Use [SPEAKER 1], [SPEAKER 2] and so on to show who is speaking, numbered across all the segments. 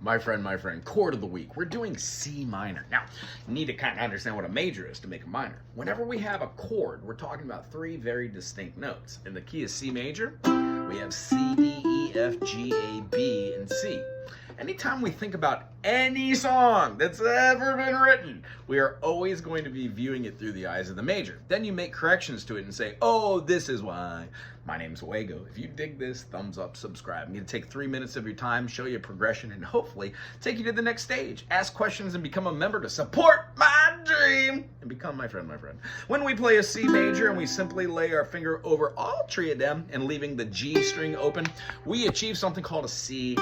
[SPEAKER 1] my friend, chord of the week. We're doing C minor. Now, you need to kind of understand what a major is to make a minor. Whenever we have a chord, we're talking about three very distinct notes. In the key of C major, we have C, D, E, F, G, A, B, and C. Anytime we think about any song that's ever been written, we are always going to be viewing it through the eyes of the major. Then you make corrections to it and say, oh, this is why. My name's Wago. If you dig this, thumbs up, subscribe. I'm going to take 3 minutes of your time, show you a progression, and hopefully take you to the next stage. Ask questions and become a member to support my dream and become my friend, When we play a C major and we simply lay our finger over all three of them and leaving the G string open, we achieve something called a C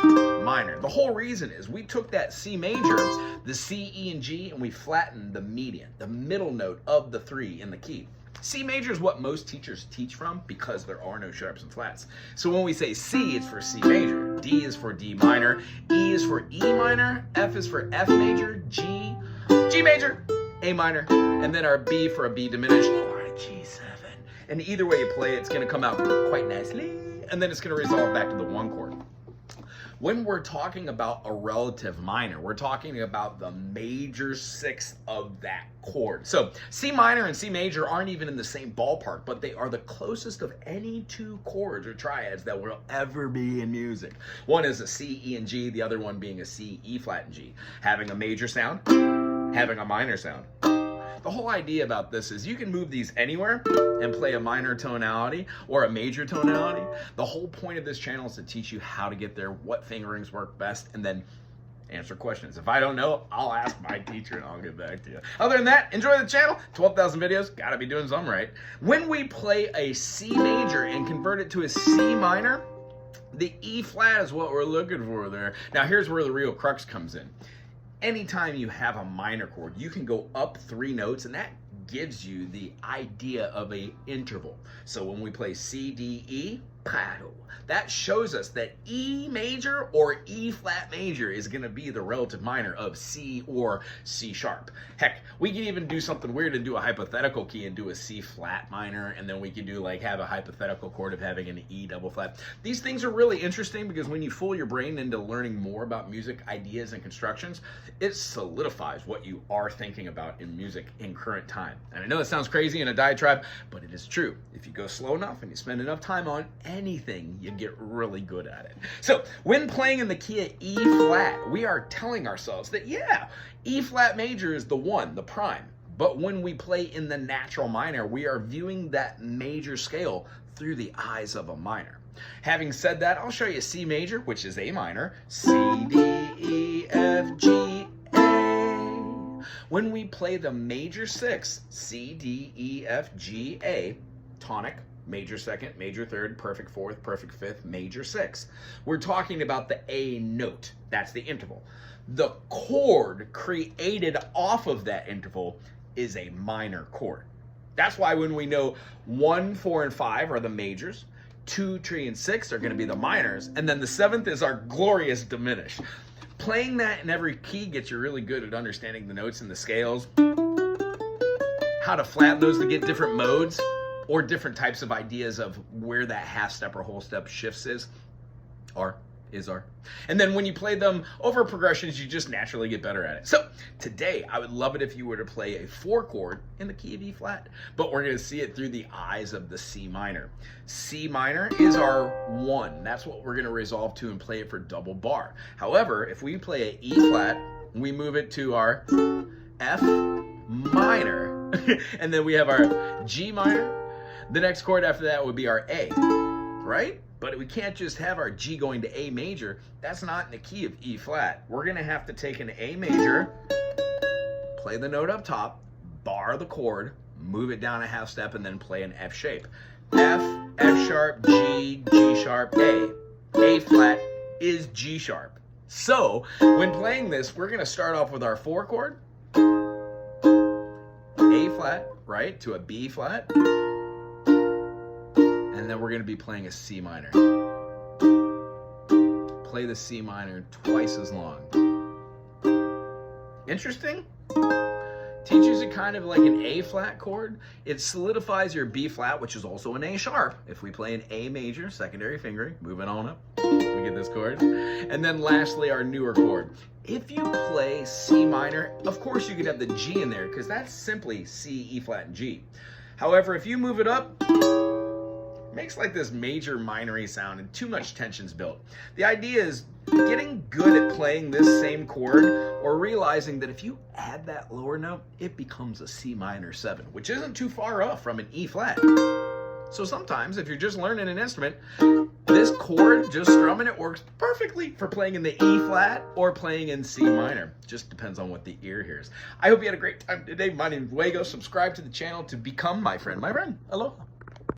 [SPEAKER 1] minor. The whole reason is we took that C major, the C, E, and G, and we flattened the median, the middle note of the three in the key. C major is what most teachers teach from because there are no sharps and flats. So when we say C, it's for C major, D is for D minor, E is for E minor, F is for F major, G major, A minor, and then our B for a B diminished or a G7. And either way you play it, it's going to come out quite nicely, and then it's going to resolve back to the one chord. When we're talking about a relative minor, we're talking about the major sixth of that chord. So C minor and C major aren't even in the same ballpark, but they are the closest of any two chords or triads that will ever be in music. One is a C, E, and G, the other one being a C, E flat, and G. Having a major sound, having a minor sound. The whole idea about this is you can move these anywhere and play a minor tonality or a major tonality. The whole point of this channel is to teach you how to get there, what fingerings work best, and then answer questions. If I don't know, I'll ask my teacher and I'll get back to you. Other than that, enjoy the channel. 12,000 videos, gotta be doing something right. When we play a C major and convert it to a C minor, the E flat is what we're looking for there. Now here's where the real crux comes in. Anytime you have a minor chord, you can go up 3 notes, and that gives you the idea of a interval. So when we play C, D, E, that shows us that E major or E flat major is going to be the relative minor of C or C sharp. Heck, we can even do something weird and do a hypothetical key and do a C flat minor, and then we can do have a hypothetical chord of having an E double flat. These things are really interesting because when you fool your brain into learning more about music ideas and constructions, it solidifies what you are thinking about in music in current time. And I know it sounds crazy in a diatribe, but it is true. If you go slow enough and you spend enough time on anything, you get really good at it. So when playing in the key of E flat, we are telling ourselves that, yeah, E flat major is the one, the prime. But when we play in the natural minor, we are viewing that major scale through the eyes of a minor. Having said that, I'll show you C major, which is A minor, C, D, E, F, G, A. When we play the major 6, C, D, E, F, G, A, tonic, major 2nd, major 3rd, perfect 4th, perfect 5th, major 6th. We're talking about the A note. That's the interval. The chord created off of that interval is a minor chord. That's why when we know 1, 4, and 5 are the majors, 2, 3, and 6 are going to be the minors, and then the 7th is our glorious diminished. Playing that in every key gets you really good at understanding the notes and the scales, how to flatten those to get different modes, or different types of ideas of where that half step or whole step shifts is. And then when you play them over progressions, you just naturally get better at it. So today, I would love it if you were to play a 4 chord in the key of E flat, but we're gonna see it through the eyes of the C minor. C minor is our 1. That's what we're gonna resolve to and play it for double bar. However, if we play an E flat, we move it to our F minor, and then we have our G minor. The next chord after that would be our A, right? But we can't just have our G going to A major. That's not in the key of E flat. We're gonna have to take an A major, play the note up top, bar the chord, move it down a half step, and then play an F shape. F, F sharp, G, G sharp, A. A flat is G sharp. So when playing this, we're gonna start off with our 4 chord, A flat, right, to a B flat, and then we're going to be playing a C minor. Play the C minor twice as long. Interesting? Teaches you kind of like an A flat chord. It solidifies your B flat, which is also an A sharp. If we play an A major, secondary fingering, moving on up, we get this chord. And then lastly, our newer chord. If you play C minor, of course you could have the G in there because that's simply C, E flat, and G. However, if you move it up, it makes like this major minor-y sound and too much tension's built. The idea is getting good at playing this same chord or realizing that if you add that lower note, it becomes a C minor 7, which isn't too far off from an E flat. So sometimes if you're just learning an instrument, this chord, just strumming it, works perfectly for playing in the E flat or playing in C minor. Just depends on what the ear hears. I hope you had a great time today. My name is Wago. Subscribe to the channel to become my friend. Aloha.